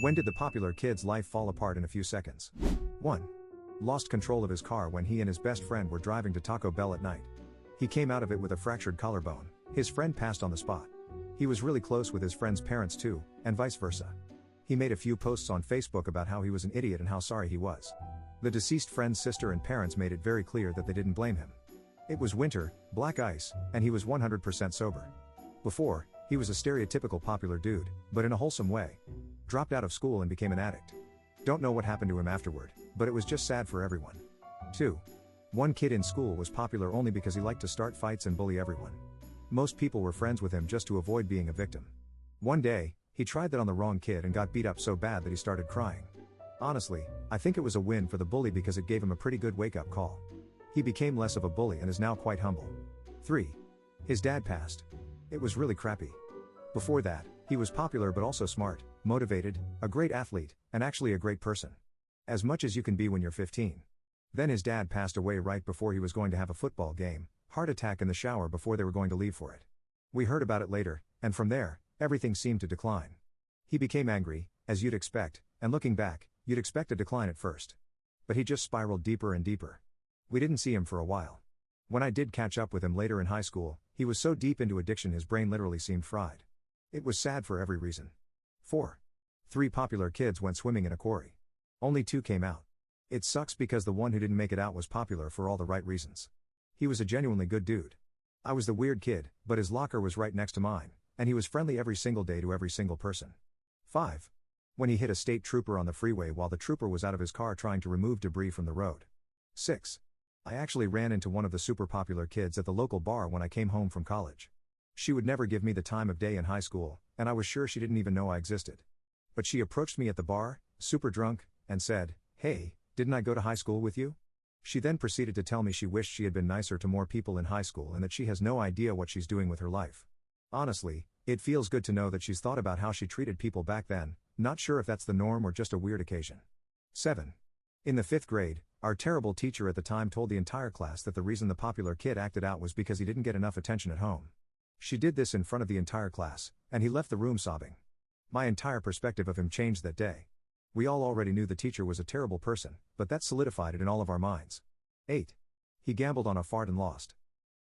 When did the popular kid's life fall apart in a few seconds? 1. Lost control of his car when he and his best friend were driving to Taco Bell at night. He came out of it with a fractured collarbone. His friend passed on the spot. He was really close with his friend's parents too, and vice versa. He made a few posts on Facebook about how he was an idiot and how sorry he was. The deceased friend's sister and parents made it very clear that they didn't blame him. It was winter, black ice, and he was 100% sober. Before, he was a stereotypical popular dude, but in a wholesome way. Dropped out of school and became an addict. Don't know what happened to him afterward, but it was just sad for everyone. 2. One kid in school was popular only because he liked to start fights and bully everyone. Most people were friends with him just to avoid being a victim. One day, he tried that on the wrong kid and got beat up so bad that he started crying. Honestly, I think it was a win for the bully because it gave him a pretty good wake-up call. He became less of a bully and is now quite humble. 3. His dad passed. It was really crappy. Before that, he was popular but also smart, motivated, a great athlete, and actually a great person. As much as you can be when you're 15. Then his dad passed away right before he was going to have a football game, heart attack in the shower before they were going to leave for it. We heard about it later, and from there, everything seemed to decline. He became angry, as you'd expect, and looking back, you'd expect a decline at first. But he just spiraled deeper and deeper. We didn't see him for a while. When I did catch up with him later in high school, he was so deep into addiction his brain literally seemed fried. It was sad for every reason. 4. 3 popular kids went swimming in a quarry. Only 2 came out. It sucks because the one who didn't make it out was popular for all the right reasons. He was a genuinely good dude. I was the weird kid, but his locker was right next to mine, and he was friendly every single day to every single person. 5. When he hit a state trooper on the freeway while the trooper was out of his car trying to remove debris from the road. 6. I actually ran into one of the super popular kids at the local bar when I came home from college. She would never give me the time of day in high school, and I was sure she didn't even know I existed. But she approached me at the bar, super drunk, and said, "Hey, didn't I go to high school with you?" She then proceeded to tell me she wished she had been nicer to more people in high school and that she has no idea what she's doing with her life. Honestly, it feels good to know that she's thought about how she treated people back then, not sure if that's the norm or just a weird occasion. 7. In the 5th grade, our terrible teacher at the time told the entire class that the reason the popular kid acted out was because he didn't get enough attention at home. She did this in front of the entire class, and he left the room sobbing. My entire perspective of him changed that day. We all already knew the teacher was a terrible person, but that solidified it in all of our minds. 8. He gambled on a fart and lost.